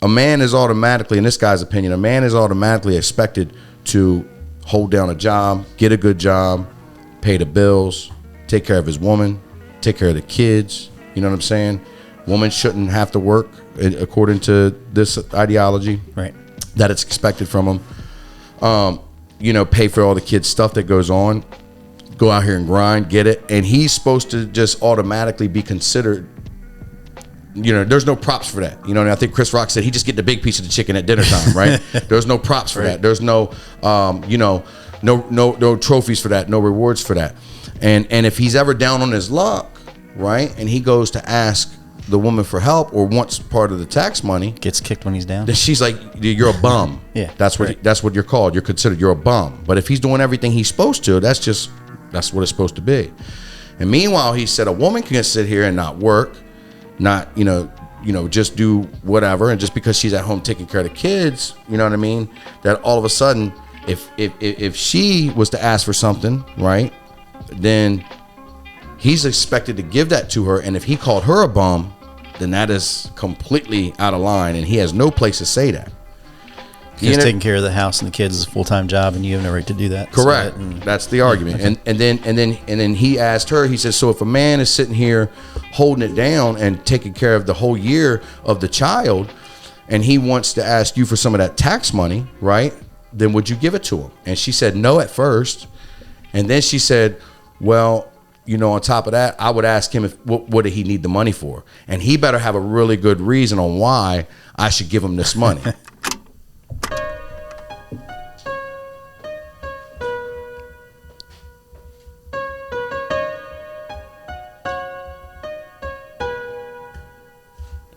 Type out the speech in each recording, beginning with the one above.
a man is automatically, in this guy's opinion, a man is automatically expected to hold down a job, get a good job, pay the bills, take care of his woman, take care of the kids. You know what I'm saying? Woman shouldn't have to work according to this ideology. Right. That it's expected from him. Pay for all the kids' stuff that goes on. Go out here and grind, get it. And he's supposed to just automatically be considered. There's no props for that. And I think Chris Rock said he just get the big piece of the chicken at dinner time, right? There's no props for that. There's no, no trophies for that, no rewards for that. And if he's ever down on his luck, right, and he goes to ask the woman for help or wants part of the tax money, gets kicked when he's down. Then she's like, "You're a bum." Yeah, that's what you're called. You're considered. You're a bum. But if he's doing everything he's supposed to, that's what it's supposed to be. And meanwhile, he said a woman can sit here and not work, not just do whatever, and just because she's at home taking care of the kids, you know what I mean? That all of a sudden, if she was to ask for something, right, then he's expected to give that to her, and if he called her a bum, then that is completely out of line, and he has no place to say that. He's taking care of the house and the kids is a full-time job, and you have no right to do that. Correct. That's the argument. Okay. And then he asked her. He says, so if a man is sitting here holding it down and taking care of the whole year of the child, and he wants to ask you for some of that tax money, right? Then would you give it to him? And she said no at first, and then she said, well, on top of that, I would ask him what did he need the money for, and he better have a really good reason on why I should give him this money.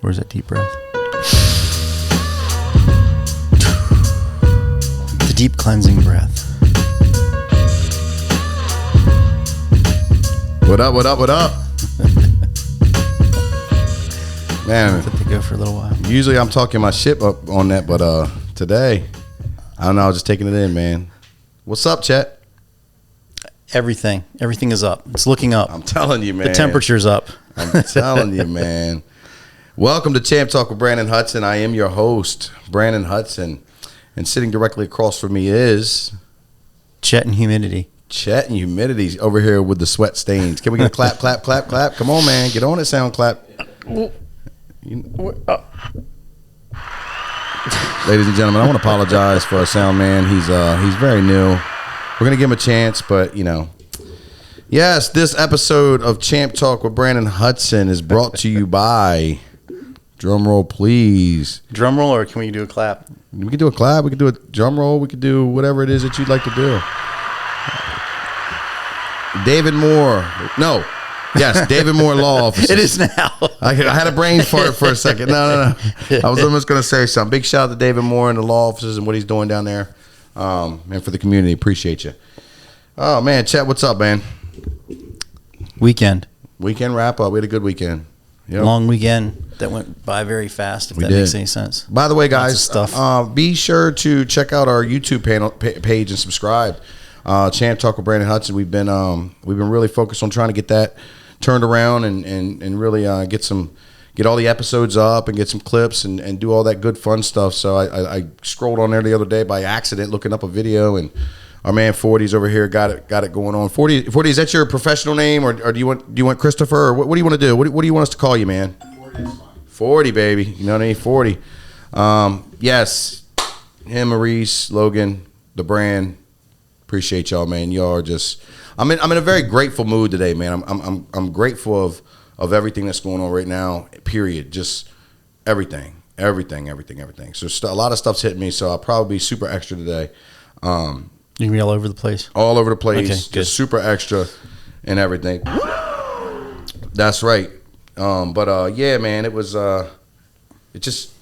Where's that deep breath? The deep cleansing breath. What up? Man, Let it go for a little while. Usually I'm talking my shit up on that, but today, I don't know, I was just taking it in, man. What's up, Chet? Everything is up. It's looking up. I'm telling you, man. The temperature's up. I'm telling you, man. Welcome to Champ Talk with Brandon Hudson. I am your host, Brandon Hudson. And sitting directly across from me is... Chet and Humidity. Chet and Humidity over here with the sweat stains. Can we get a clap, clap, clap, clap? Come on, man. Get on it, sound clap. Ladies and gentlemen, I want to apologize for our sound man. He's very new. We're going to give him a chance, but, Yes, this episode of Champ Talk with Brandon Hudson is brought to you by... Drum roll, please. Drum roll, or can we do a clap? We can do a clap. We can do a drum roll. We can do whatever it is that you'd like to do. David Moore. No. Yes, David Moore Law Offices. It is now. I had a brain fart for a second. No. I was almost going to say something. Big shout out to David Moore and the law offices and what he's doing down there. And for the community. Appreciate you. Oh, man. Chet, what's up, man? Weekend wrap up. We had a good weekend. Yep. Long weekend that went by very fast, if that makes any sense. By the way, guys, be sure to check out our YouTube page and subscribe. Champ Talk with Brandon Hudson. We've been really focused on trying to get that turned around and really get all the episodes up and get some clips and do all that good fun stuff. So I scrolled on there the other day by accident looking up a video, and our man 40's over here got it going on. 40, is that your professional name, or do you want Christopher, or what do you want to do? What do you want us to call you, man? 40 is fine. 40, baby. You know what I mean? 40. Yes, him, Maurice, Logan, the brand. Appreciate y'all, man. Y'all are just. I'm in a very grateful mood today, man. I'm grateful of everything that's going on right now. Period. Just everything. So a lot of stuff's hitting me. So I'll probably be super extra today. You can be all over the place. All over the place. Okay, just super extra and everything. That's right. Yeah, man, it was just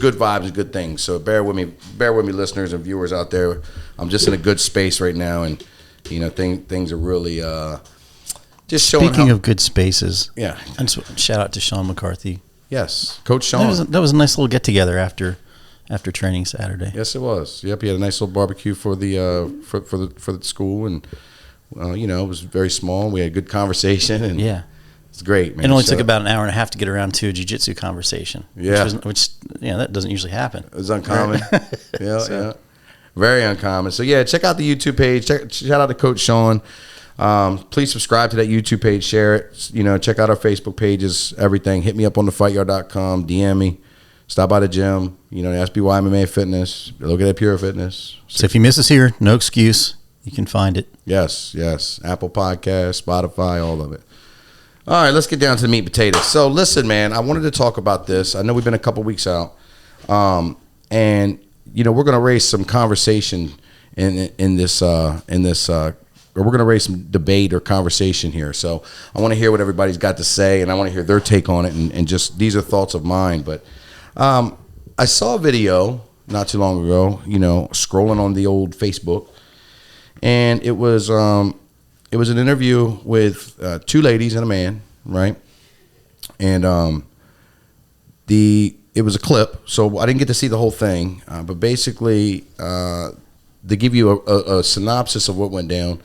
good vibes and good things. So bear with me, listeners and viewers out there. I'm just in a good space right now, and things are really just showing. Speaking of good spaces, yeah. And shout out to Sean McCarthy. Yes, Coach Sean. That was a nice little get together after training Saturday. Yes, it was. Yep, he had a nice little barbecue for the for the school, and it was very small. We had a good conversation, and yeah, It's great, man. It only took about an hour and a half to get around to a jiu-jitsu conversation. Yeah. Which that doesn't usually happen. It's uncommon. Yeah. Very uncommon. So, yeah, check out the YouTube page. Shout out to Coach Sean. Please subscribe to that YouTube page. Share it. Check out our Facebook pages, everything. Hit me up on thefighyard.com. DM me. Stop by the gym. SBY MMA Fitness. Look at Pure Fitness. So if you miss us here, no excuse. You can find it. Yes. Apple Podcasts, Spotify, all of it. All right, let's get down to the meat and potatoes. So, listen, man, I wanted to talk about this. I know we've been a couple weeks out, and we're going to raise some conversation in this, or we're going to raise some debate or conversation here. So, I want to hear what everybody's got to say, and I want to hear their take on it, and just these are thoughts of mine. But I saw a video not too long ago, scrolling on the old Facebook, and it was an interview with two ladies and a man, right? And it was a clip, so I didn't get to see the whole thing. But basically, to give you a synopsis of what went down,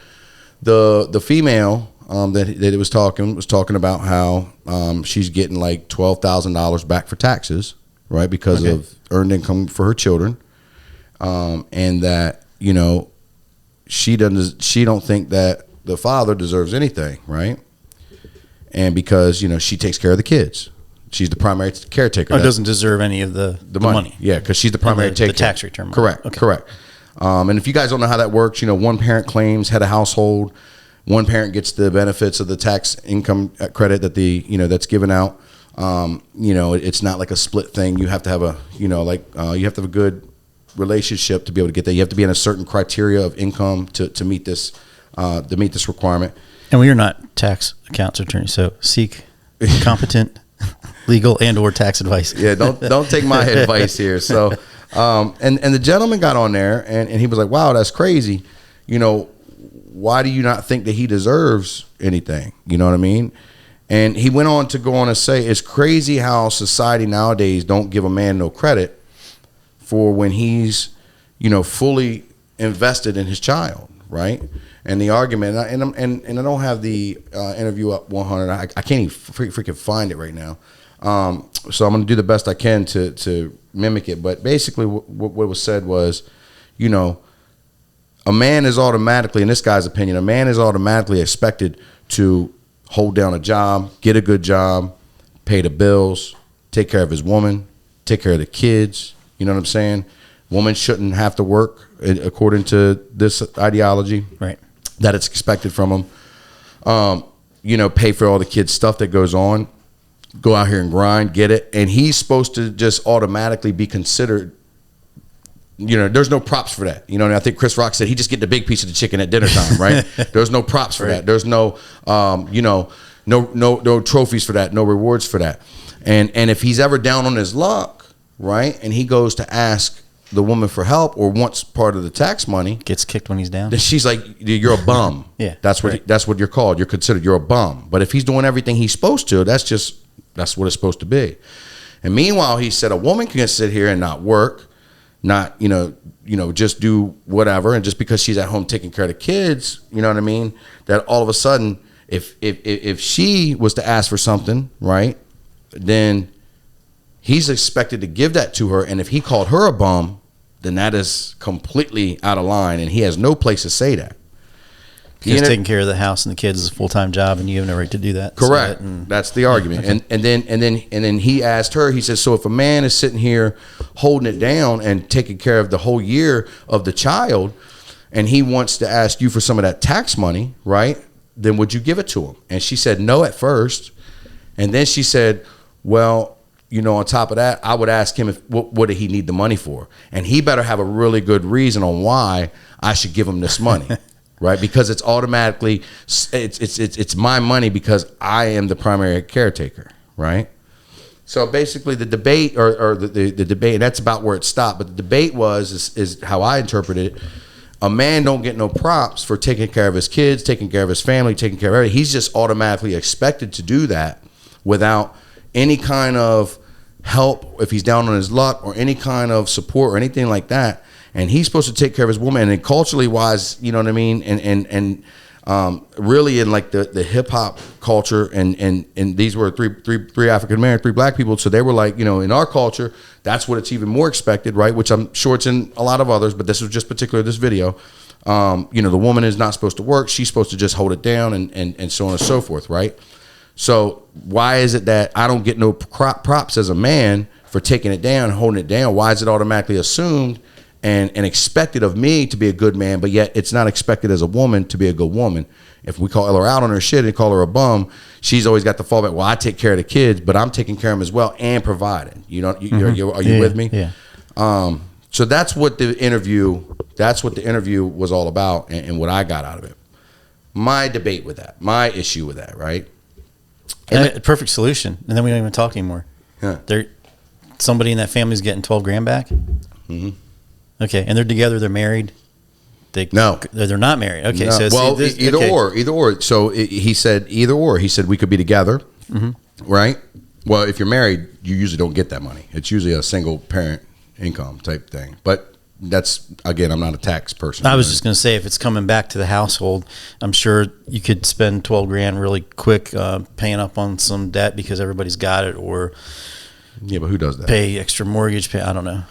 the female that it was talking about how she's getting like $12,000 back for taxes, right? Because of earned income for her children, and that she don't think that the father deserves anything, right? And because she takes care of the kids, she's the primary caretaker. Doesn't deserve any of the money. Yeah, because she's the primary the tax return money. Correct. And if you guys don't know how that works, one parent claims head of household, one parent gets the benefits of the tax income credit that that's given out. It's not like a split thing. You have to have you have to have a good relationship to be able to get that. You have to be in a certain criteria of income to meet this. To meet this requirement. And we are not tax accountants or attorneys, so seek competent legal and or tax advice. Yeah, don't take my advice here. So, and the gentleman got on there and he was like, "Wow, that's crazy. Why do you not think that he deserves anything?" You know what I mean? And he went on to go on and say, "It's crazy how society nowadays don't give a man no credit for when he's, fully invested in his child, right?" And the argument, and I don't have the interview up 100. I can't even freaking find it right now. So I'm going to do the best I can to mimic it. But basically, what was said was, a man is automatically, in this guy's opinion, a man is automatically expected to hold down a job, get a good job, pay the bills, take care of his woman, take care of the kids. You know what I'm saying? Woman shouldn't have to work according to this ideology. Right. That it's expected from him. Pay for all the kids' stuff that goes on, go out here and grind, get it. And he's supposed to just automatically be considered, there's no props for that. And I think Chris Rock said he just get the big piece of the chicken at dinner time, right? There's no props for that. There's no, no trophies for that, no rewards for that. And if he's ever down on his luck, right, and he goes to ask the woman for help or wants part of the tax money, gets kicked when he's down, then she's like, "You're a bum." Yeah, that's what you're called. You're considered. You're a bum. But if he's doing everything he's supposed to, that's what it's supposed to be. And meanwhile, he said a woman can sit here and not work, not just do whatever, and just because she's at home taking care of the kids, you know what I mean? That all of a sudden, if she was to ask for something, right, then he's expected to give that to her, and if he called her a bum, then that is completely out of line, and he has no place to say that. Because taking care of the house and the kids is a full-time job, and you have no right to do that. Correct. That's the argument. Okay. And then he asked her. He says, "So if a man is sitting here holding it down and taking care of the whole year of the child, and he wants to ask you for some of that tax money, right? Then would you give it to him?" And she said no at first, and then she said, "Well, on top of that, I would ask him what did he need the money for, and he better have a really good reason on why I should give him this money." Right, because it's automatically it's my money because I am the primary caretaker, right? So basically, the debate or the debate, and that's about where it stopped. But the debate is how I interpret it. A man don't get no props for taking care of his kids, taking care of his family, taking care of everything. He's just automatically expected to do that without any kind of help if he's down on his luck or any kind of support or anything like that. And he's supposed to take care of his woman, and culturally wise, you know what I mean, and really in like the hip hop culture, and these were three African American, 3 black people. So they were like, in our culture, that's what it's even more expected, right? Which I'm sure it's in a lot of others, but this was just particular this video. The woman is not supposed to work; she's supposed to just hold it down, and so on and so forth, right? So why is it that I don't get no props as a man for taking it down, holding it down? Why is it automatically assumed and expected of me to be a good man, but yet it's not expected as a woman to be a good woman? If we call her out on her shit and call her a bum, she's always got the fallback. Well, I take care of the kids, but I'm taking care of them as well and providing. Are you with me? Yeah. So that's what the interview was all about, and what I got out of it. My debate with that, my issue with that, right? And perfect solution, and then we don't even talk anymore. Yeah. Somebody in that family's getting $12,000 back. Mm-hmm. Okay, and they're together. They're married. No, they're not married. Okay, no. so it's either or. So he said either or. He said we could be together, right? Well, if you're married, you usually don't get that money. It's usually a single parent income type thing. But that's, again, I'm not a tax person. I was just going to say, if it's coming back to the household, I'm sure you could spend $12,000 really quick paying up on some debt because everybody's got it, or yeah, but who does that? Pay extra mortgage. I don't know.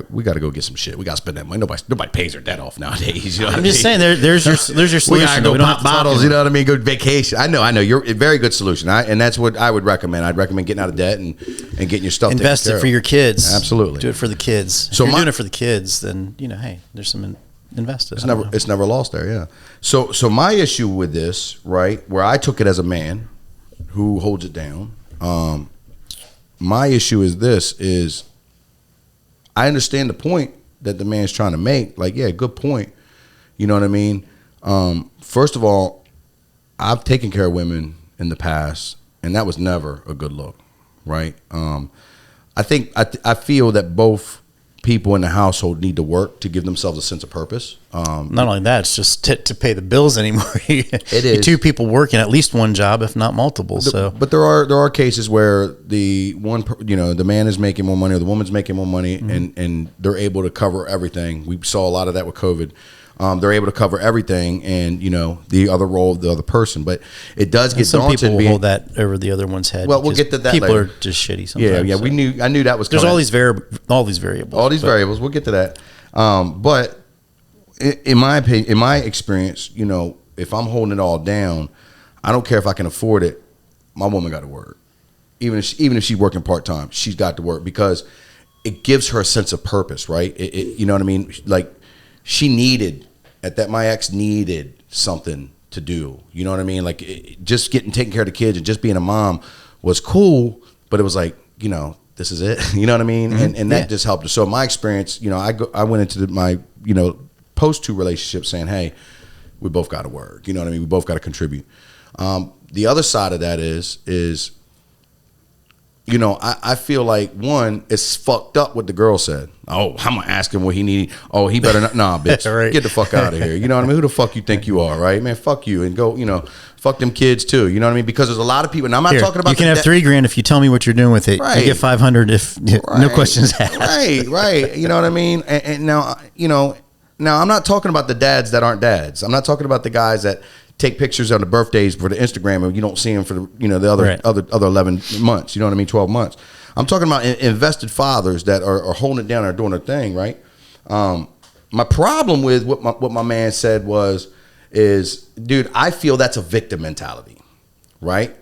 We got to go get some shit. We got to spend that money. Nobody pays their debt off nowadays. I'm just saying, there's your solution. We got to go pop bottles. You know what I mean? Go vacation. I know. You're a very good solution. And that's what I would recommend. I'd recommend getting out of debt and getting your stuff. Invest it for your kids. Absolutely. Do it for the kids. So if you're doing it for the kids, then hey, there's some invested. It's never lost there. Yeah. So my issue with this, right, where I took it as a man who holds it down. My issue is I understand the point that the man's trying to make. Like, yeah, good point. You know what I mean? First of all, I've taken care of women in the past, and that was never a good look, right? I think I feel that both people in the household need to work to give themselves a sense of purpose. Not only that, it's just to pay the bills anymore. It is. Two people working at least one job, if not multiple. But there are cases where the man is making more money or the woman's making more money, and they're able to cover everything. We saw a lot of that with COVID. They're able to cover everything, and the other role of the other person. But it does get daunting. Some people hold that over the other one's head. Well, we'll get to that. People later. are just shitty sometimes. Yeah. I knew that was coming. There's all these variables. All these variables. We'll get to that. But in my opinion, in my experience, if I'm holding it all down, I don't care if I can afford it. My woman got to work, even if she's working part time. She's got to work because it gives her a sense of purpose, right? You know what I mean? Like my ex needed something to do. You know what I mean? Like just taking care of the kids and just being a mom was cool, but it was like, this is it. You know what I mean? Mm-hmm. And that just helped. So my experience, I went into my post 2 relationship saying, hey, we both got to work. You know what I mean? We both got to contribute. The other side of that is I feel like, one, it's fucked up what the girl said. Oh, I'm going to ask him what he need. Oh, he better not. Nah, bitch, right. Get the fuck out of here. You know what I mean? Who the fuck you think you are, right? Man, fuck you. And go, fuck them kids too. You know what I mean? Because there's a lot of people, and I'm not talking about. You can have $3,000 if you tell me what you're doing with it. Right. You get $500 if no questions asked. Right. You know what I mean? And now, now I'm not talking about the dads that aren't dads. I'm not talking about the guys that take pictures on the birthdays for the Instagram and you don't see them for the other 11 months. You know what I mean? 12 months. I'm talking about invested fathers that are holding it down and are doing their thing, right? My problem with what my man said is, dude, I feel that's a victim mentality, right?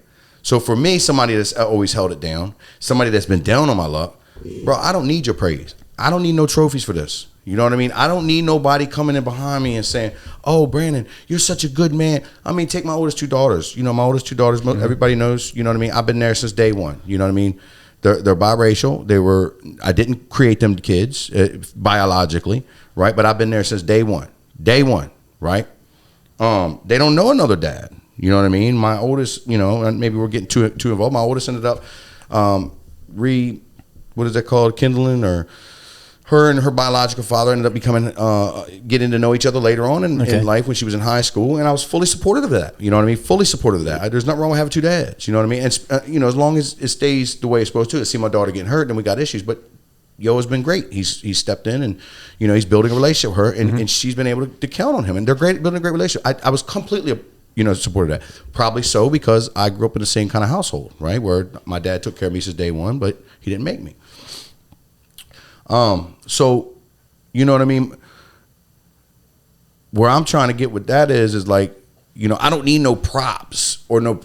So for me, somebody that's always held it down, somebody that's been down on my luck, bro, I don't need your praise. I don't need no trophies for this. You know what I mean? I don't need nobody coming in behind me and saying, oh, Brandon, you're such a good man. I mean, take my oldest 2 daughters. My oldest 2 daughters, everybody knows, you know what I mean? I've been there since day one. You know what I mean? They're biracial. I didn't create them kids biologically, right? But I've been there since day one. Day one, right? They don't know another dad. You know what I mean? My oldest, and maybe we're getting too involved. My oldest ended up what is that called? Kindling, or her and her biological father ended up getting to know each other later on in life when she was in high school, and I was fully supportive of that. You know what I mean? Fully supportive of that. There's nothing wrong with having 2 dads. You know what I mean? And as long as it stays the way it's supposed to. I see my daughter getting hurt, and we got issues, but Yo has been great. He's stepped in and, you know, he's building a relationship with her, and she's been able to count on him, and they're great, building a great relationship. I was completely, you know, supported that. Probably so because I grew up in the same kind of household, right, where my dad took care of me since day one, but he didn't make me. So, you know what I mean? Where I'm trying to get with that is like, you know, I don't need no props or no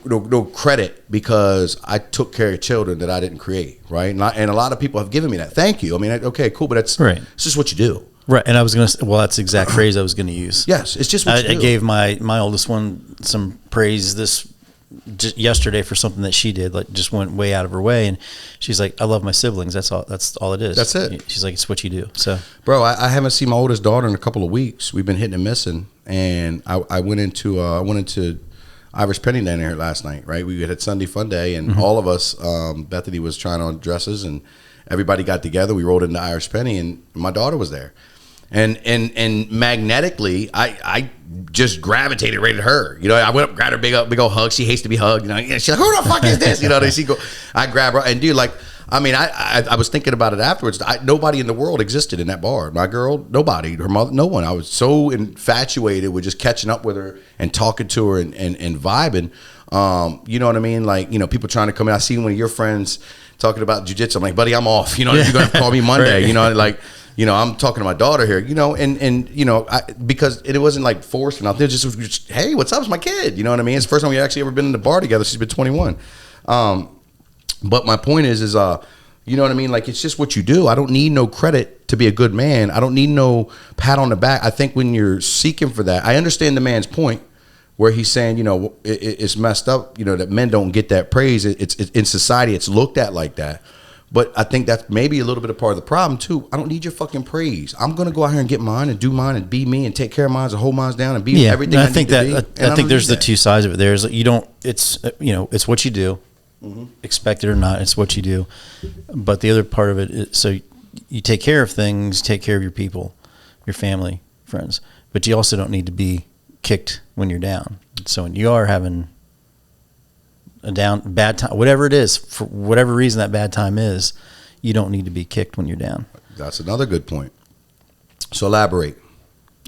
credit because I took care of children that I didn't create, right? And a lot of people have given me that. Thank you. I mean, okay, cool, but it's just what you do. Right, and I was going to say, well, that's the exact phrase I was going to use. Yes, it's just what you do. I gave my oldest one some praise just yesterday for something that she did, like just went way out of her way, and she's like, I love my siblings. That's all it is. That's it. She's like, it's what you do. So, bro, I haven't seen my oldest daughter in a couple of weeks. We've been hitting and missing, and I went into Irish Penny down there last night, right? We had Sunday fun day, and all of us, Bethany was trying on dresses, and everybody got together. We rolled into Irish Penny, and my daughter was there. And magnetically, I just gravitated right at her. You know, I went up, grabbed her big old hug. She hates to be hugged. You know, she's like, who the fuck is this? You know, I grab her, and dude, like, I mean, I was thinking about it afterwards. Nobody in the world existed in that bar. My girl, nobody. Her mother, no one. I was so infatuated with just catching up with her and talking to her and vibing. You know what I mean? Like, you know, people trying to come in. I see one of your friends talking about jiu-jitsu. I'm like, buddy, I'm off. You know, you're going to call me Monday. Right. You know, like, you know, I'm talking to my daughter here, you know, and you know, because it wasn't like forced or nothing. It was just, hey, what's up? It's my kid. You know what I mean? It's the first time we actually ever been in the bar together. She's been 21. But my point is, you know what I mean? Like, it's just what you do. I don't need no credit to be a good man. I don't need no pat on the back. I think when you're seeking for that, I understand the man's point where he's saying, you know, it's messed up, you know, that men don't get that praise. It's in society, it's looked at like that. But I think that's maybe a little bit of part of the problem too. I don't need your fucking praise. I'm gonna go out here and get mine and do mine and be me and take care of mine and hold mine down and be everything. I think that I think there's the two sides of it. There's you don't. It's you know it's what you do, expect it or not. It's what you do. But the other part of it is so you take care of things, take care of your people, your family, friends. But you also don't need to be kicked when you're down. So when you are having a bad time, whatever it is, for whatever reason that bad time is, you don't need to be kicked when you're down. That's another good point. So elaborate.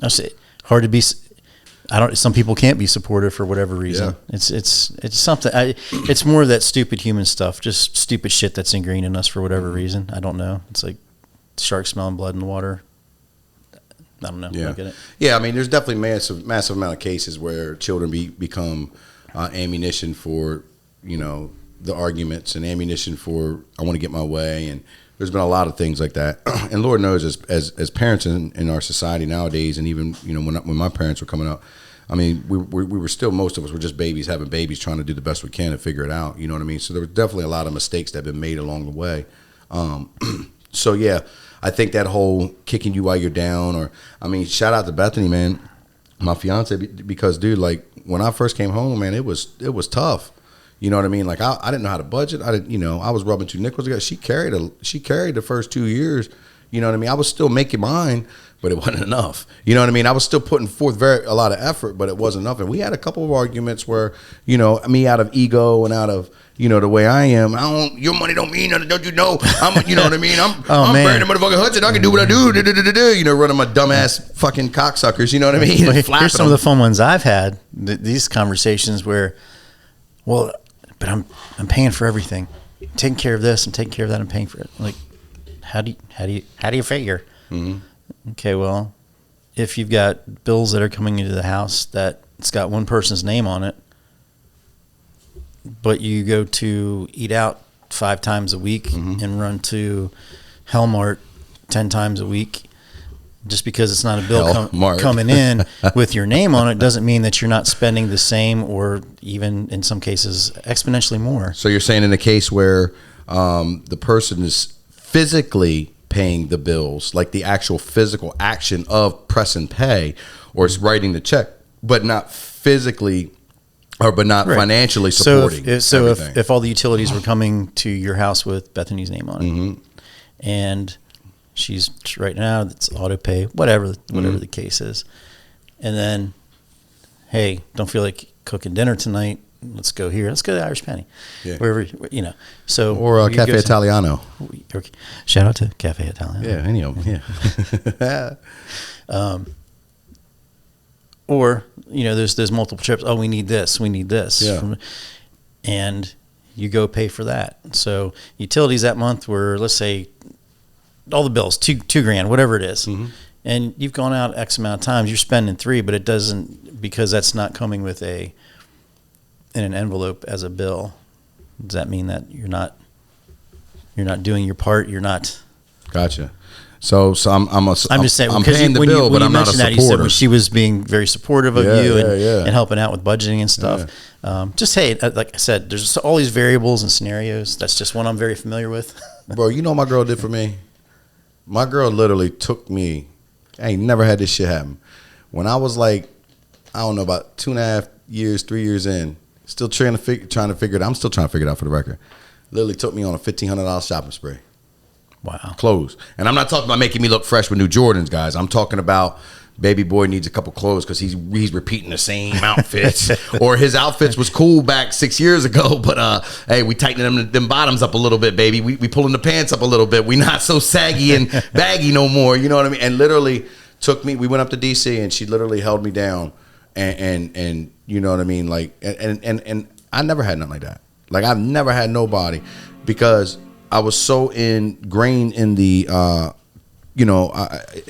I say hard to be. Some people can't be supportive for whatever reason. Yeah. It's something. It's more of that stupid human stuff, just stupid shit that's ingrained in us for whatever reason. I don't know. It's like sharks smelling blood in the water. I don't know. Yeah. I get it. Yeah. I mean, there's definitely massive amount of cases where children become ammunition for, you know, the arguments and ammunition for I want to get my way, and there's been a lot of things like that. And Lord knows, as parents in our society nowadays, and even, you know, when my parents were coming up, I mean, we were still, most of us were just babies having babies, trying to do the best we can to figure it out. You know what I mean? So there was definitely a lot of mistakes that have been made along the way. So yeah, I think that whole kicking you while you're down, or I mean, shout out to Bethany, man, my fiance, because dude, like when I first came home, man, it was tough. You know what I mean? Like I didn't know how to budget. I didn't, you know, I was rubbing two nickels together. She carried the first 2 years. You know what I mean? I was still making mine, but it wasn't enough. You know what I mean? I was still putting forth a lot of effort, but it wasn't enough. And we had a couple of arguments where, you know, me out of ego and out of, you know, the way I am, your money don't mean nothing, don't you know? You know what I mean? I'm Barry the motherfucking Hudson. I can do what I do. You know, running my dumbass fucking cocksuckers. You know what I mean? Here's some of the fun ones I've had. These conversations where, well, but I'm paying for everything. I'm taking care of this. I'm taking care of that. I'm paying for it. Like, how do you figure? Mm-hmm. Okay, well, if you've got bills that are coming into the house that it's got one person's name on it, but you go to eat out 5 times a week and run to Hellmart 10 times a week, just because it's not a bill coming in with your name on it doesn't mean that you're not spending the same, or even in some cases exponentially more. So you're saying in a case where the person is physically paying the bills, like the actual physical action of press and pay, or it's writing the check, but not physically, but not financially supporting. So if all the utilities were coming to your house with Bethany's name on it, and she's right now it's auto pay, whatever the case is, and then, hey, don't feel like cooking dinner tonight. let's go here. Let's go to the Irish Penny. Yeah. Wherever, So Or you Cafe go Italiano. Shout out to Cafe Italiano. Yeah, any of them. Yeah. Or, there's multiple trips. Oh, we need this. Yeah. And you go pay for that. So utilities that month were, let's say, all the bills, $2,000, whatever it is. Mm-hmm. And you've gone out X amount of times. You're spending $3,000, but it doesn't, because that's not coming with in an envelope as a bill. Does that mean that you're not doing your part? You're not. Gotcha. So I'm just saying, I'm paying the bill, but I'm not a supporter. You said when she was being very supportive of you and helping out with budgeting and stuff. Yeah. Hey, like I said, there's all these variables and scenarios. That's just one I'm very familiar with. Bro, you know what my girl did for me? My girl literally took me. I ain't never had this shit happen. When I was like, I don't know, about 2.5 years, 3 years in, still trying to figure it out. I'm still trying to figure it out for the record. Literally took me on a $1,500 shopping spree. Wow. Clothes. And I'm not talking about making me look fresh with new Jordans, guys. I'm talking about baby boy needs a couple clothes because he's repeating the same outfits. Or his outfits was cool back 6 years ago, but hey, we tightening them bottoms up a little bit, baby. We pulling the pants up a little bit. We not so saggy and baggy no more. You know what I mean? And literally took me. We went up to DC and she literally held me down, and you know what I mean? Like and I never had nothing like that. Like I've never had nobody, because I was so ingrained in the,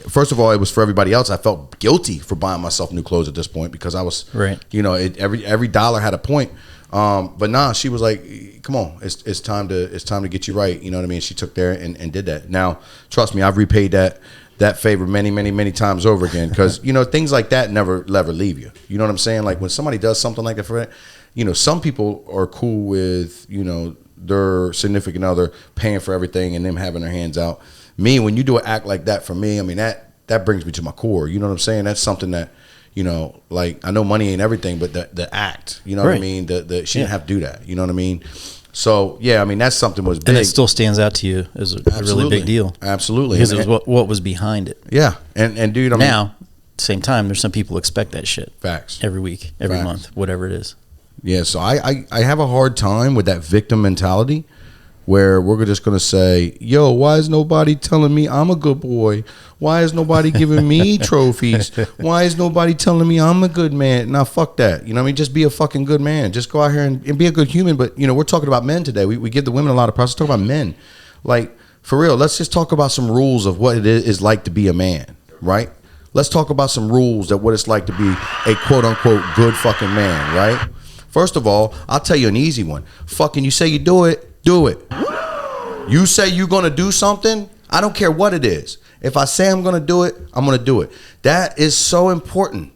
first of all, it was for everybody else. I felt guilty for buying myself new clothes at this point because I was, right. Every dollar had a point. But nah, she was like, come on, it's time to get you right. You know what I mean? She took there and did that. Now, trust me, I've repaid that favor many, many, many times over again, because, things like that never leave you. You know what I'm saying? Like when somebody does something like that for it, some people are cool with, their significant other paying for everything and them having their hands out. Me, when you do an act like that for me, I mean, that brings me to my core. You know what I'm saying? That's something that, like I know money ain't everything, but the act, you know what I mean? She didn't have to do that. You know what I mean? So yeah, I mean, that's something was big. And it still stands out to you as a really big deal. Absolutely. Because it was what was behind it. Yeah. And dude, now, same time, there's some people expect that shit. Facts. Every week, every month, whatever it is. Yeah, so I have a hard time with that victim mentality where we're just going to say, yo, why is nobody telling me I'm a good boy? Why is nobody giving me trophies? Why is nobody telling me I'm a good man? Nah, fuck that. You know what I mean? Just be a fucking good man. Just go out here and be a good human. But, we're talking about men today. We give the women a lot of props. Let's talk about men. Like, for real, let's just talk about some rules of what it is like to be a man, right? Let's talk about some rules of what it's like to be a quote-unquote good fucking man, right? First of all, I'll tell you an easy one. Fucking you say you do it, do it. You say you're going to do something, I don't care what it is. If I say I'm going to do it, I'm going to do it. That is so important,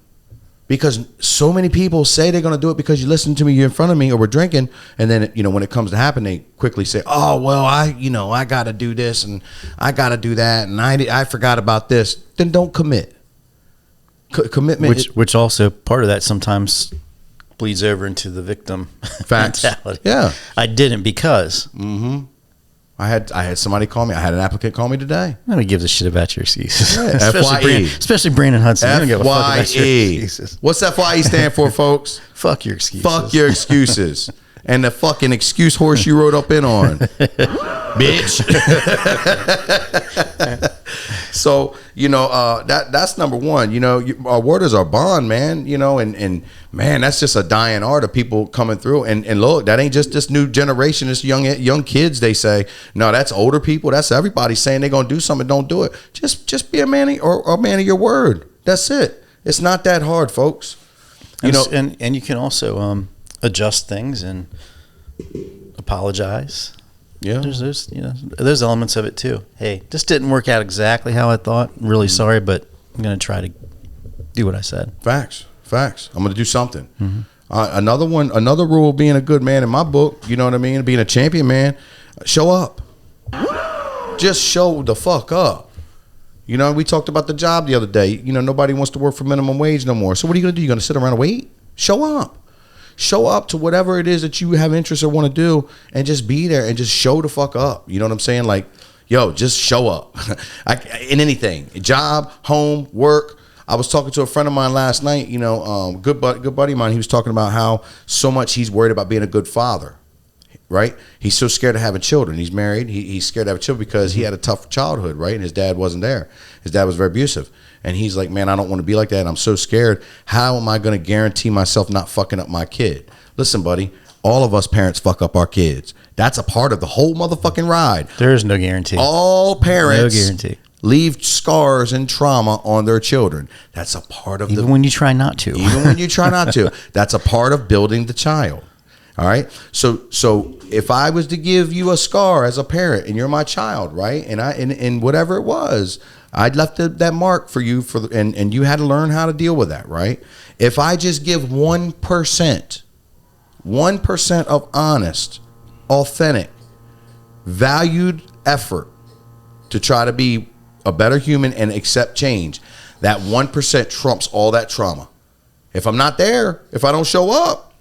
because so many people say they're going to do it because you listen to me, you're in front of me, or we're drinking, and then, when it comes to happen, they quickly say, oh, well, I got to do this, and I got to do that, and I forgot about this. Then don't commit. Commitment. Which also, part of that sometimes bleeds over into the victim mentality. Yeah. I didn't because. Mm-hmm. I had somebody call me. I had an applicant call me today. Nobody gives a shit about your excuses. Yeah. Especially Brandon Hudson. F-Y-E. You don't give a fuck about your excuses. What's FYE stand for, folks? Fuck your excuses. Fuck your excuses. And the fucking excuse horse you rode up in on. Bitch. So, that's number one. Our word is our bond, man. And man, that's just a dying art of people coming through. And look, that ain't just this new generation, this young kids. They say, no, that's older people. That's everybody saying they're gonna do something. Don't do it. Just be a man or a man of your word. That's it. It's not that hard, folks. And you can also adjust things and apologize. Yeah, there's elements of it too. Hey, this didn't work out exactly how I thought. I'm really sorry, but I'm going to try to do what I said. Facts. I'm going to do something. Mm-hmm. Another rule of being a good man in my book, you know what I mean? Being a champion man, show up. Just show the fuck up. We talked about the job the other day. Nobody wants to work for minimum wage no more. So what are you going to do? You're going to sit around and wait? Show up. Show up to whatever it is that you have interest or want to do, and just be there and just show the fuck up. You know what I'm saying? Like, yo, just show up in anything. Job, home, work. I was talking to a friend of mine last night, good buddy of mine. He was talking about how so much he's worried about being a good father, right? He's so scared of having children. He's married. He's scared to have children because he had a tough childhood, right? And his dad wasn't there. His dad was very abusive. And he's like, man, I don't want to be like that. And I'm so scared. How am I going to guarantee myself not fucking up my kid? Listen, buddy, all of us parents fuck up our kids. That's a part of the whole motherfucking ride. There is no guarantee. All parents no guarantee. Leave scars and trauma on their children. That's a part of even when you try not to. Even when you try not to. That's a part of building the child. All right. So if I was to give you a scar as a parent and you're my child, right? And whatever it was, I'd left that mark for you and you had to learn how to deal with that, right? If I just give 1% of honest, authentic, valued effort to try to be a better human and accept change, that 1% trumps all that trauma. If I'm not there, if I don't show up,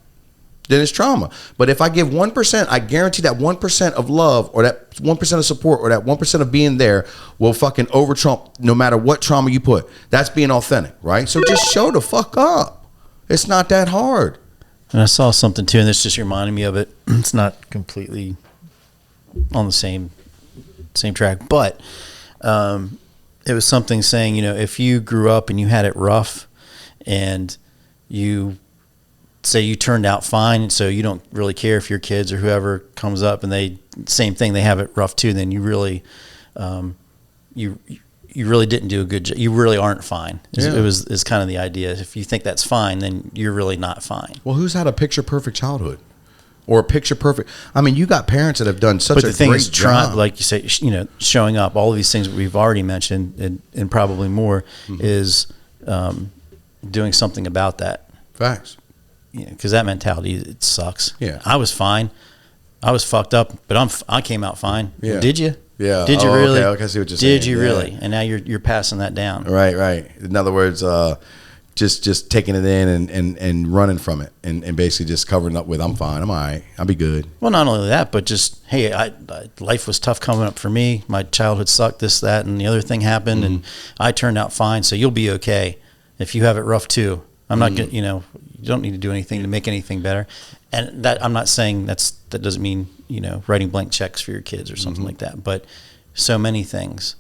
then it's trauma. But if I give 1%, I guarantee that 1% of love or that 1% of support or that 1% of being there will fucking over trump no matter what trauma you put. That's being authentic, right? So just show the fuck up. It's not that hard. And I saw something too, and this just reminded me of it. It's not completely on the same track, but it was something saying, if you grew up and you had it rough and you say you turned out fine, and so you don't really care if your kids or whoever comes up and they have it rough too, then you really you really didn't do a good job. You really aren't fine. Is kind of the idea. If you think that's fine, then you're really not fine. Well, who's had a picture perfect childhood or a picture perfect? I mean, you got parents that have done such a great job. Like you say, showing up, all of these things that we've already mentioned and probably more is doing something about that. Facts. Because that mentality, it sucks. Yeah, I was fine. I was fucked up, but I came out fine. Yeah. Did you? Yeah. Did you really? Okay, I see what you're saying. Did you really? And now you're passing that down. Right. In other words, just taking it in and running from it and basically just covering up with I'm fine, I'm all right, I'll be good. Well, not only that, but just hey, life was tough coming up for me. My childhood sucked. This, that, and the other thing happened, and I turned out fine. So you'll be okay if you have it rough too. I'm not gonna, you don't need to do anything to make anything better. And that I'm not saying that doesn't mean, writing blank checks for your kids or something like that. But so many things,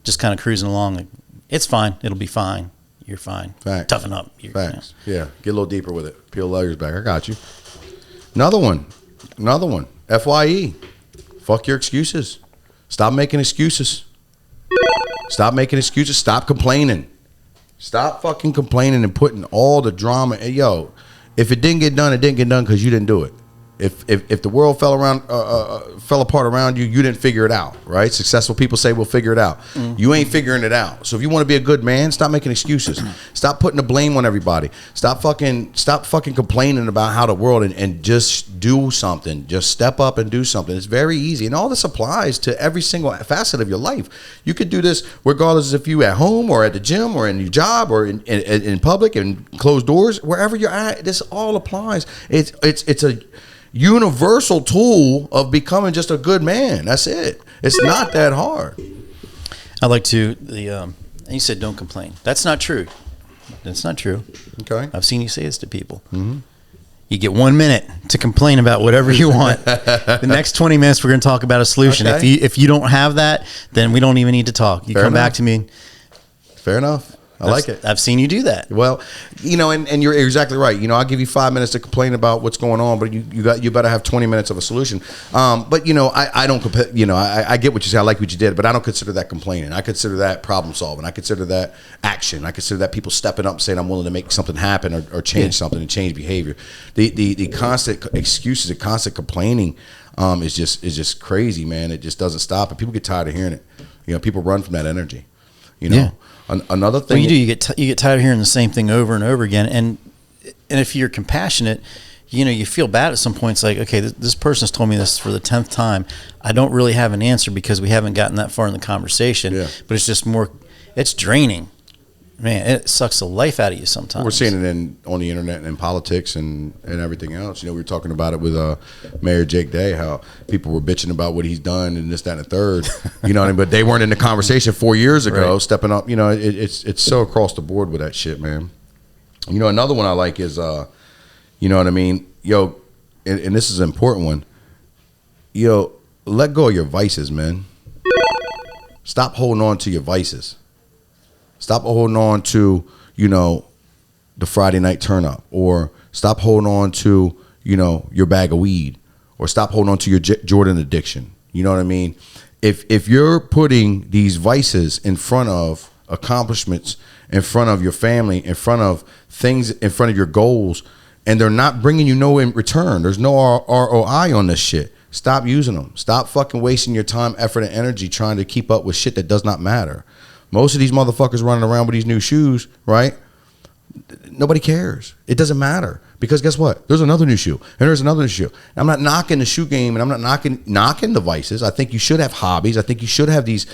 just kind of cruising along. Like, it's fine. It'll be fine. You're fine. Facts. Toughen up. Facts. Yeah. Get a little deeper with it. Peel layers back. I got you. Another one. FYE. Fuck your excuses. Stop making excuses. Stop making excuses. Stop complaining. Stop fucking complaining and putting all the drama. Hey, yo, if it didn't get done, it didn't get done because you didn't do it. If the world fell apart around you, you didn't figure it out, right? Successful people say we'll figure it out. You ain't figuring it out. So if you want to be a good man, stop making excuses. Stop putting the blame on everybody. Stop fucking complaining about how the world and just do something. Just step up and do something. It's very easy, and all this applies to every single facet of your life. You could do this regardless if you at home or at the gym or in your job or in public and closed doors, wherever you're at. This all applies. It's a universal tool of becoming just a good man. That's it. It's not that hard. I like to you said don't complain. That's not true. That's not true. Okay. I've seen you say this to people. You get 1 minute to complain about whatever you want. The next 20 minutes we're going to talk about a solution. Okay. If you don't have that, then we don't even need to talk. You come back to me. Fair enough. I like it. I've seen you do that. Well, and you're exactly right. I'll give you 5 minutes to complain about what's going on, but you better have 20 minutes of a solution. But I don't I get what you say. I like what you did, but I don't consider that complaining. I consider that problem solving. I consider that action. I consider that people stepping up and saying I'm willing to make something happen or change something and change behavior. The constant excuses, the constant complaining is just crazy, man. It just doesn't stop, and people get tired of hearing it. People run from that energy. Yeah. Another thing, well, you get tired of hearing the same thing over and over again, and if you're compassionate, you feel bad at some points. Like, okay, this person's told me this for the 10th time. I don't really have an answer because we haven't gotten that far in the conversation. Yeah. But it's just more. It's draining. man, it sucks the life out of you sometimes. We're seeing it on the internet and in politics and everything else. You know, we were talking about it with Mayor Jake Day, how people were bitching about what he's done and this, that, and the third. You know what I mean? But they weren't in the conversation 4 years ago, stepping up. You know, it's so across the board with that shit, man. You know, another one I like is, you know what I mean? Yo, and this is an important one. Yo, let go of your vices, man. Stop holding on to your vices. Stop holding on to, you know, the Friday night turn up, or stop holding on to, you know, your bag of weed, or stop holding on to your Jordan addiction. You know what I mean? If you're putting these vices in front of accomplishments, in front of your family, in front of things, in front of your goals, and they're not bringing you no in return, there's no ROI on this shit. Stop using them. Stop fucking wasting your time, effort, and energy trying to keep up with shit that does not matter. Most of these motherfuckers running around with these new shoes, right? Nobody cares. It doesn't matter. Because guess what? There's another new shoe, and there's another new shoe. And I'm not knocking the shoe game, and I'm not knocking the vices. I think you should have hobbies. I think you should have these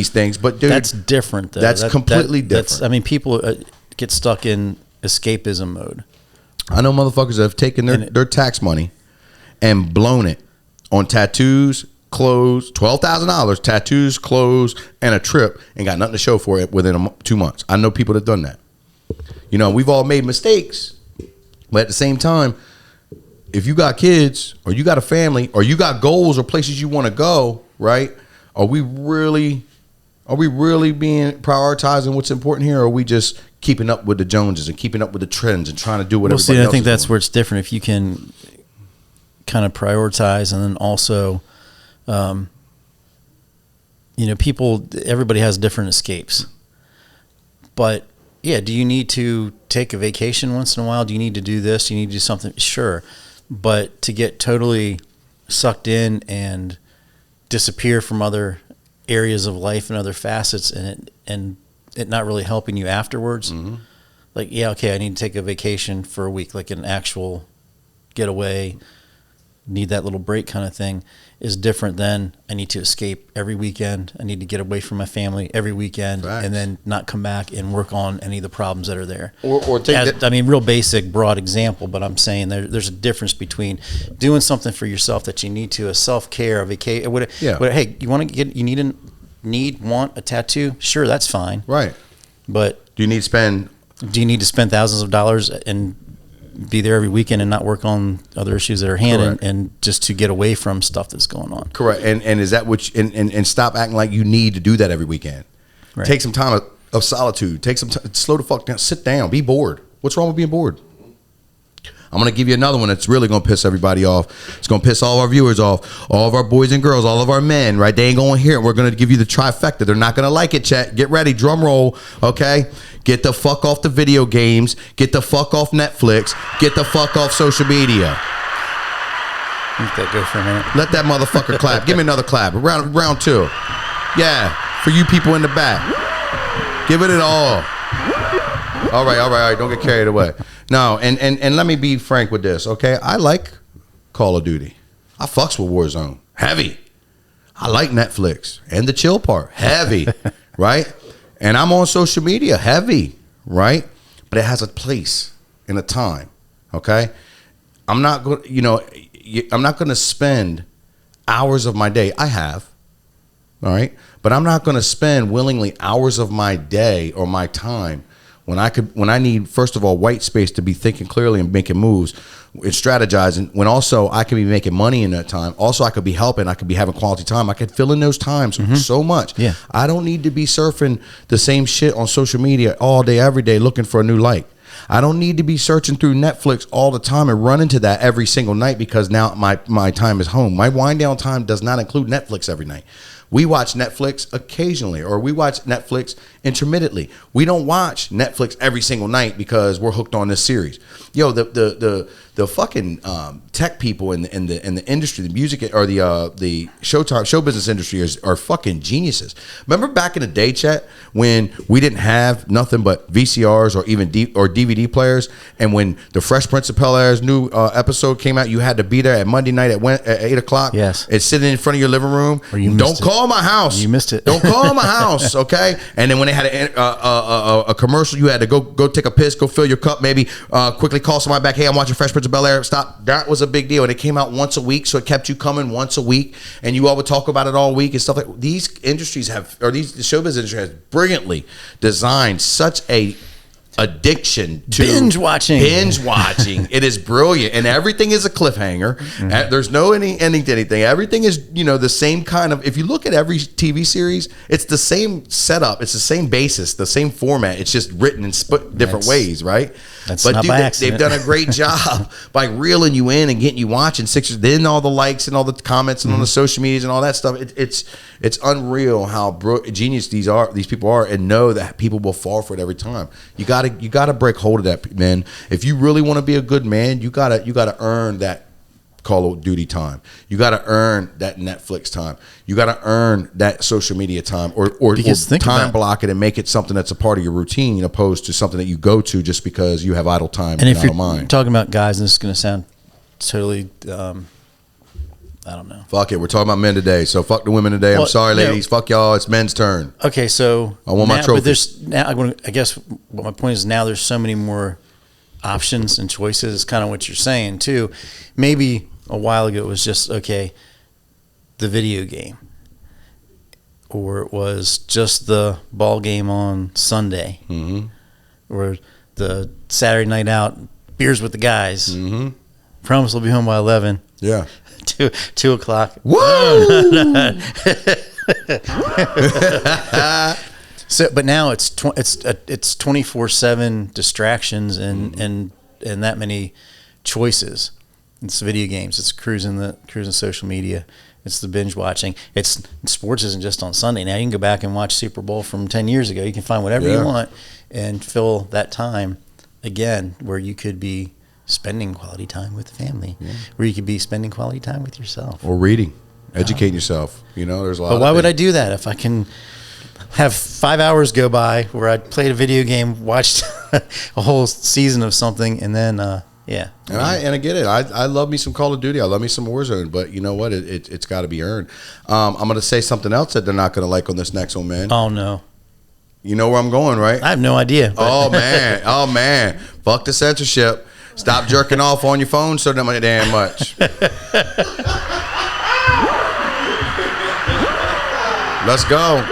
things. But dude, that's different, though. That's completely different. I mean, people get stuck in escapism mode. I know motherfuckers that have taken their tax money and blown it on tattoos, clothes, $12,000, tattoos, clothes, and a trip, and got nothing to show for it within 2 months. I know people that have done that. You know, we've all made mistakes, but at the same time, if you got kids, or you got a family, or you got goals or places you want to go, right? Are we really being prioritizing what's important here, or are we just keeping up with the Joneses and keeping up with the trends and trying to do what everybody else I think is that's doing? where it's different. If you can kind of prioritize, and then also, you know, everybody has different escapes. But yeah, do you need to take a vacation once in a while? Do you need to do this? Do you need to do something? Sure. But to get totally sucked in and disappear from other areas of life and other facets, and it not really helping you afterwards. Mm-hmm. Like, yeah, okay, I need to take a vacation for a week, like an actual getaway, need that little break kind of thing, is different than I need to escape every weekend. I need to get away from my family every weekend. Facts. And then not come back and work on any of the problems that are there. Or take I mean, real basic, broad example, but I'm saying there's a difference between doing something for yourself that you need to, a self-care, a vacation. Hey, you want to want a tattoo? Sure, that's fine. Right. But do you need to spend thousands of dollars and be there every weekend and not work on other issues that are hand and just to get away from stuff that's going on? Correct. And is that what and stop acting like you need to do that every weekend. Right. Take some time of solitude. Take some time, slow the fuck down, sit down, be bored. What's wrong with being bored? I'm going to give you another one that's really going to piss everybody off. It's going to piss all our viewers off, all of our boys and girls, all of our men, right? They ain't going to hear it. We're going to give you the trifecta. They're not going to like it, chat. Get ready. Drum roll, okay? Get the fuck off the video games. Get the fuck off Netflix. Get the fuck off social media. Let that go for a minute. Let that motherfucker clap. Give me another clap. Round two. Yeah, for you people in the back. Give it all. All right. Don't get carried away. No, and let me be frank with this, okay? I like Call of Duty. I fucks with Warzone. Heavy. I like Netflix and the chill part. Heavy. Right? And I'm on social media. Heavy. Right? But it has a place and a time. Okay? I'm not going to spend hours of my day. I have. All right? But I'm not going to spend willingly hours of my day or my time when I need, first of all, white space to be thinking clearly and making moves and strategizing, when also I could be making money in that time. Also, I could be helping. I could be having quality time. I could fill in those times so much. Yeah. I don't need to be surfing the same shit on social media all day, every day, looking for a new like. I don't need to be searching through Netflix all the time and run into that every single night because now my time is home. My wind down time does not include Netflix every night. We watch Netflix occasionally, or we watch Netflix intermittently. We don't watch Netflix every single night because we're hooked on this series. Yo, the the fucking tech people in the industry, the music or the show business industry are fucking geniuses. Remember back in the day, Chet, when we didn't have nothing but VCRs or even DVD players, and when the Fresh Prince of Bel-Air's new episode came out, you had to be there at Monday night at 8:00. Yes, it's sitting in front of your living room. Or you don't call my house. You missed it. Don't call my house, okay? And then when they had a commercial, you had to go take a piss, go fill your cup, maybe quickly call somebody back. Hey, I'm watching Fresh Prince of Bel-Air. Stop. That was a big deal, and it came out once a week, so it kept you coming once a week, and you all would talk about it all week and stuff like. These industries the show business industry has brilliantly designed such a addiction to binge watching. It is brilliant, and everything is a cliffhanger. There's no any ending to anything. Everything is the same kind of. If you look at every TV series, it's the same setup, it's the same basis, the same format. It's just written in different ways, right? That's but not by accident. They've done a great job by reeling you in and getting you watching Sixers. Then all the likes and all the comments and on the social medias and all that stuff. It's unreal how genius these people are, and know that people will fall for it every time. You gotta break hold of that, man. If you really want to be a good man, you gotta earn that Call of Duty time. You gotta earn that Netflix time. You gotta earn that social media time, or time block it and make it something that's a part of your routine, opposed to something that you go to just because you have idle time. And if you're talking about guys, and this is gonna sound totally. I don't know. Fuck it. We're talking about men today, so fuck the women today. I'm sorry, ladies. Fuck y'all. It's men's turn. Okay, so I want my trophy. But I guess what my point is now. There's so many more options and choices. It's kind of what you're saying too. Maybe a while ago it was just the video game, or it was just the ball game on Sunday, or the Saturday night out beers with the guys. Promise we'll be home by 11. Yeah. 2 o'clock. Woo! So, but now it's 24/7 distractions and that many choices. It's video games. It's cruising social media. It's the binge watching. Sports isn't just on Sunday now. You can go back and watch Super Bowl from 10 years ago. You can find whatever you want and fill that time again, where you could be spending quality time with the family, where you could be spending quality time with yourself, or reading, educating yourself. There's a lot. But why would I do that if I can have 5 hours go by where I played a video game, watched a whole season of something, and then And I get it. I love me some Call of Duty. I love me some Warzone. But you know what? It's got to be earned. I'm going to say something else that they're not going to like on this next one, man. Oh no. You know where I'm going, right? I have no idea. Oh man. Fuck the censorship. Stop jerking off on your phone so damn much. Let's go.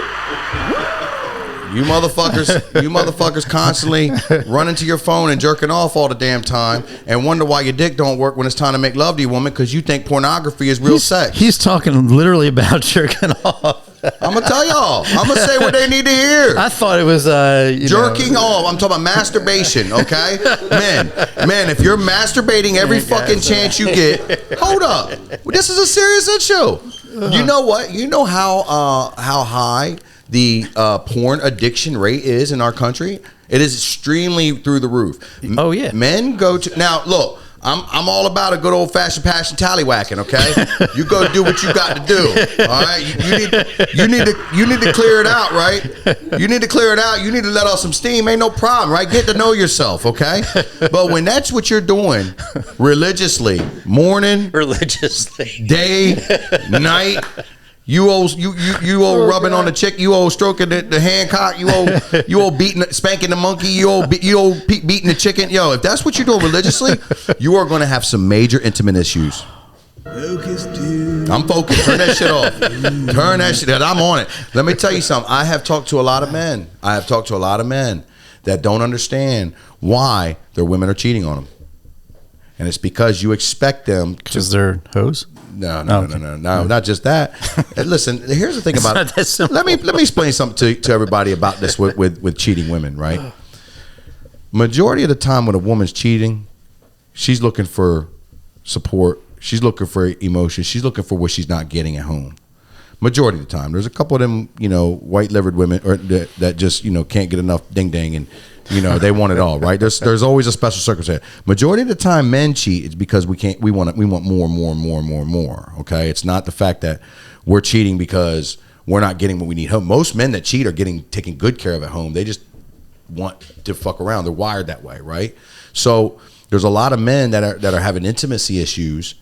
You motherfuckers constantly running to your phone and jerking off all the damn time and wonder why your dick don't work when it's time to make love to your woman, because you think pornography is real sex. He's talking literally about jerking off. I'm going to tell y'all. I'm going to say what they need to hear. I thought it was jerking off. I'm talking about masturbation, okay? Men, if you're masturbating every fucking chance you get, hold up. This is a serious issue. You know what? You know how high the porn addiction rate is in our country? It is extremely through the roof. Oh yeah. Men go to now. Look, I'm all about a good old fashioned passion tallywhacking. Okay, you go do what you got to do. All right, you need to clear it out, right? You need to clear it out. You need to let off some steam. Ain't no problem, right? Get to know yourself, okay? But when that's what you're doing religiously, morning, day, night. You old rubbing on the chick. You old stroking the Hancock. You old spanking the monkey. You old beating the chicken. Yo, if that's what you're doing religiously, you are going to have some major intimate issues. I'm focused. Turn that shit off. Turn that shit. I'm on it. Let me tell you something. I have talked to a lot of men. That don't understand why their women are cheating on them, and it's because you expect them because they're hoes. No, not just that. Listen, here's the thing about it. Let me explain something to everybody about this with cheating women, right? Majority of the time when a woman's cheating, she's looking for support. She's looking for emotion. She's looking for what she's not getting at home. Majority of the time. There's a couple of them, white-livered women that just, can't get enough ding-dang and You know, they want it all, right? There's always a special circumstance. Majority of the time, men cheat is because we want more and more and more and more and more. Okay, it's not the fact that we're cheating because we're not getting what we need home. Most men that cheat are taken good care of at home. They just want to fuck around. They're wired that way, right? So there's a lot of men that are having intimacy issues,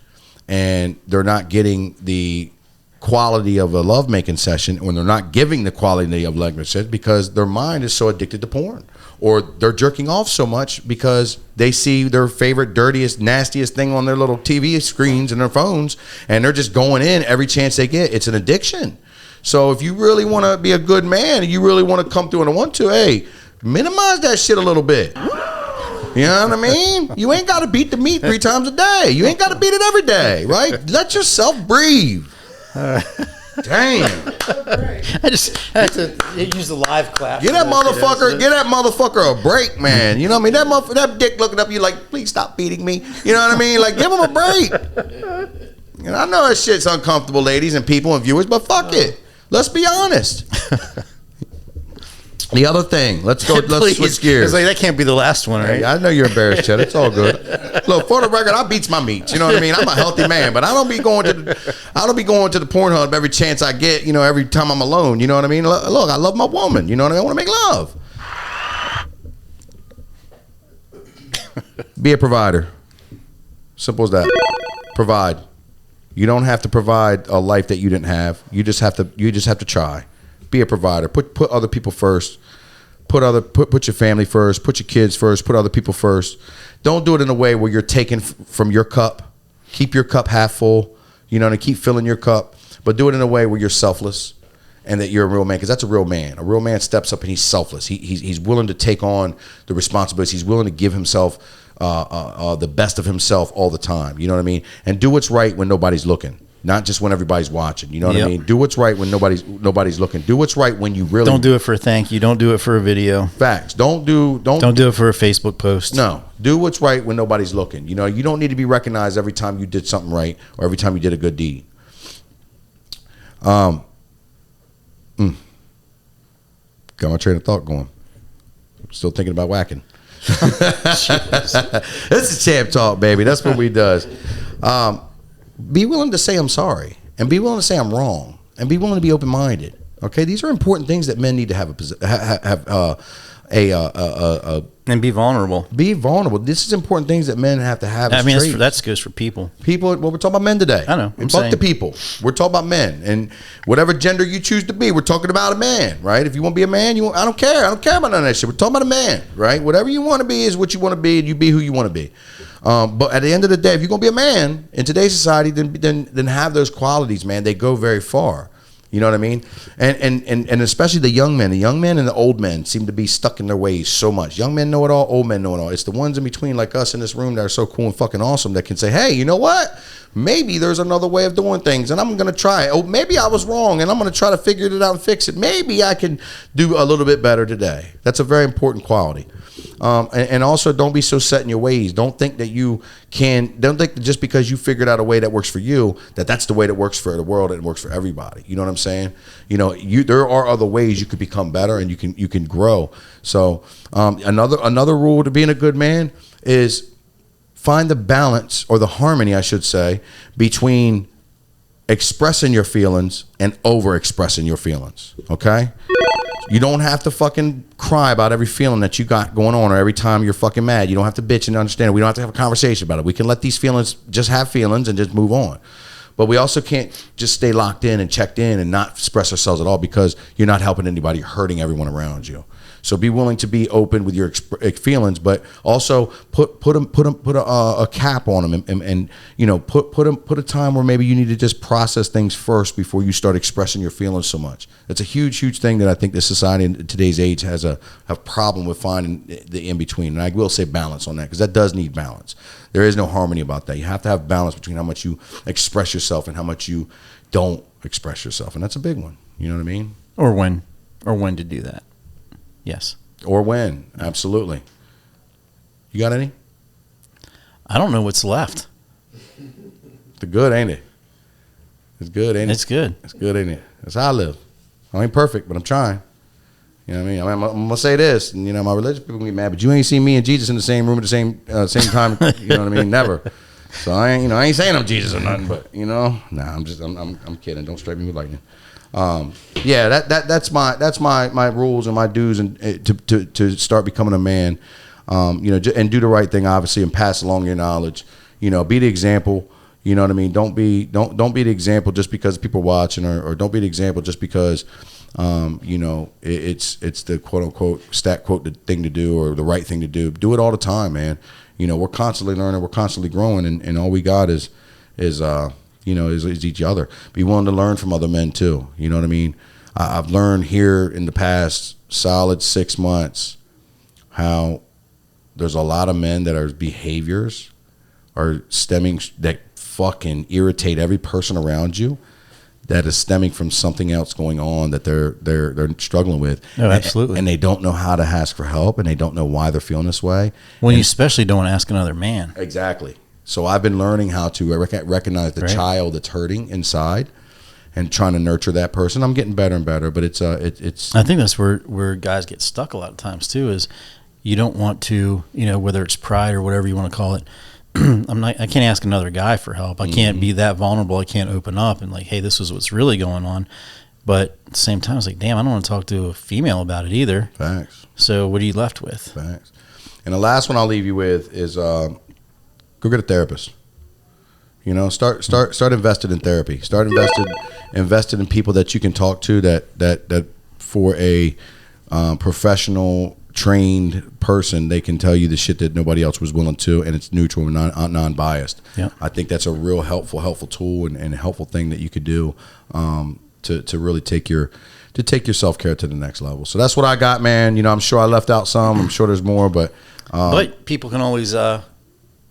and they're not getting the quality of a lovemaking session, when they're not giving the quality of lovemaking session because their mind is so addicted to porn, or they're jerking off so much because they see their favorite dirtiest, nastiest thing on their little TV screens and their phones, and they're just going in every chance they get. It's an addiction. So if you really want to be a good man and you really want to come through and want to, hey, minimize that shit a little bit. You know what I mean? You ain't got to beat the meat 3 times a day. You ain't got to beat it every day, right? Let yourself breathe. Damn. I just had to use the live clap. Get that motherfucker a break, man. You know what I mean? That dick looking up, you like, please stop beating me. You know what I mean? Like, give him a break. And I know that shit's uncomfortable, ladies and people and viewers, but fuck it. Let's be honest. The other thing, let's switch gears. It's like, that can't be the last one, right? Hey, I know you're embarrassed, Chet. It's all good. Look, for the record, I beats my meat. You know what I mean? I'm a healthy man, but I don't be going to the Pornhub every chance I get. You know, every time I'm alone. You know what I mean? Look, I love my woman. You know what I mean? I want to make love. Be a provider. Simple as that. Provide. You don't have to provide a life that you didn't have. You just have to try. Be a provider. Put other people first. Put your family first. Put your kids first. Put other people first. Don't do it in a way where you're taking from your cup. Keep your cup half full. You know, and keep filling your cup. But do it in a way where you're selfless, and that you're a real man. Because that's a real man. A real man steps up and he's selfless. He's willing to take on the responsibilities. He's willing to give himself the best of himself all the time. You know what I mean? And do what's right when nobody's looking. Not just when everybody's watching. You know what I mean? Do what's right when nobody's looking. Do what's right when you really don't do it for a thank you. Don't do it for a video. Facts. Don't do it for a Facebook post. No. Do what's right when nobody's looking. You know, you don't need to be recognized every time you did something right or every time you did a good deed. Got my train of thought going. Still thinking about whacking. This is Champ Talk, baby. That's what we does. Be willing to say I'm sorry, and be willing to say I'm wrong, and be willing to be open-minded. Okay, these are important things that men need to have and be vulnerable. Be vulnerable. This is important things that men have to have. I mean, that goes for people. Well, we're talking about men today. I know. Fuck the people. We're talking about men, and whatever gender you choose to be, we're talking about a man, right? If you want to be a man, I don't care. I don't care about none of that shit. We're talking about a man, right? Whatever you want to be is what you want to be, and you be who you want to be. But at the end of the day, if you're gonna be a man in today's society, then have those qualities, man. They go very far. You know what I mean? And especially the young men and the old men seem to be stuck in their ways so much. Young men know it all, old men know it all. It's the ones in between, like us in this room, that are so cool and fucking awesome, that can say, hey, you know what? Maybe there's another way of doing things, and I'm going to try it. Oh, maybe I was wrong, and I'm going to try to figure it out and fix it. Maybe I can do a little bit better today. That's a very important quality. And also, don't be so set in your ways. Don't think that don't think that just because you figured out a way that works for you, that's the way that works for the world and works for everybody. You know what I'm saying? You know, there are other ways you could become better, and you can grow. So another rule to being a good man is find the balance, or the harmony, I should say, between expressing your feelings and over expressing your feelings. Okay? You don't have to fucking cry about every feeling that you got going on, or every time you're fucking mad. You don't have to bitch and understand it. We don't have to have a conversation about it. We can let these feelings just have feelings and just move on. But we also can't just stay locked in and checked in and not express ourselves at all, because you're not helping anybody. You're hurting everyone around you. So be willing to be open with your feelings, but also put a cap on them, and you know, put a time where maybe you need to just process things first before you start expressing your feelings so much. It's a huge thing that I think the society in today's age has a problem with finding the in between. And I will say balance on that, because that does need balance. There is no harmony about that. You have to have balance between how much you express yourself and how much you don't express yourself, and that's a big one. You know what I mean? Or when to do that. Yes. Or when. Absolutely. You got any? I don't know what's left. It's good, ain't it? It's good, ain't it? It's good. It's good, ain't it? That's how I live. I ain't perfect, but I'm trying. You know what I mean? I'm gonna say this, and my religious people gonna be mad, but you ain't seen me and Jesus in the same room at the same time. You know what I mean? Never. So I ain't saying I'm Jesus or nothing, but I'm kidding. Don't strike me with lightning. That's my rules and my dues, and to start becoming a man, and do the right thing, obviously, and pass along your knowledge. Be the example. You know what I mean? Don't be the example just because people are watching, or don't be the example just because. It's the quote unquote stat quote the thing to do or the right thing to do. Do it all the time, man. We're constantly learning, we're constantly growing, and all we got is each other. Be willing to learn from other men too. You know what I mean? I've learned here in the past solid 6 months how there's a lot of men that are behaviors are stemming that fucking irritate every person around you. That is stemming from something else going on that they're struggling with. Oh, absolutely. And they don't know how to ask for help, and they don't know why they're feeling this way. Well, you especially don't want to ask another man. Exactly. So I've been learning how to recognize the child that's hurting inside, and trying to nurture that person. I'm getting better and better, but it's. I think that's where guys get stuck a lot of times too. Is you don't want to, whether it's pride or whatever you want to call it. I can't ask another guy for help. I can't be that vulnerable. I can't open up and hey, this is what's really going on. But at the same time, it's damn, I don't want to talk to a female about it either. Facts. So what are you left with? Facts. And the last one I'll leave you with is go get a therapist. Start invested in therapy. Start invested in people that you can talk to that for a professional trained person, they can tell you the shit that nobody else was willing to, and it's neutral and non-biased. Yeah. I think that's a real helpful tool and a helpful thing that you could do to really take your self-care to the next level. So that's what I got, man. I'm sure I left out some. I'm sure there's more, but people can always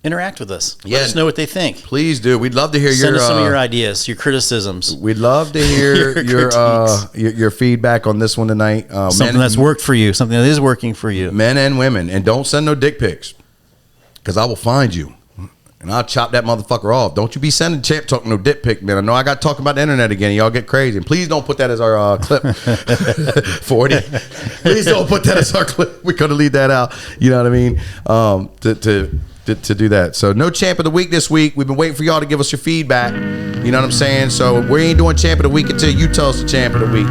interact with us. Yeah. Let us know what they think. Please do. We'd love to hear Send us some of your ideas, your criticisms. We'd love to hear your feedback on this one tonight. Something that's worked for you, something that is working for you. Men and women. And don't send no dick pics, because I will find you. And I'll chop that motherfucker off. Don't you be sending Champ Talk no dick pic, man. I know I got talking about the internet again. Y'all get crazy. And please don't put that as our clip. 40. Please don't put that as our clip. We could have leave that out. You know what I mean? To do that. So no champ of the week this week. We've been waiting for y'all to give us your feedback. You know what I'm saying? So we ain't doing champ of the week until you tell us the champ of the week.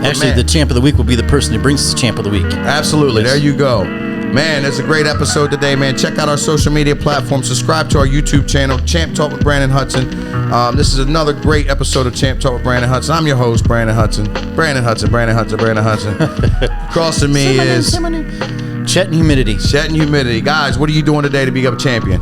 Actually, the champ of the week will be the person who brings us the champ of the week. Absolutely. Yes. There you go. Man, it's a great episode today, man. Check out our social media platforms. Subscribe to our YouTube channel, Champ Talk with Brandon Hudson. This is another great episode of Champ Talk with Brandon Hudson. I'm your host, Brandon Hudson. Brandon Hudson. Crossing me is... Chet and Humidity. Guys, what are you doing today to become a champion?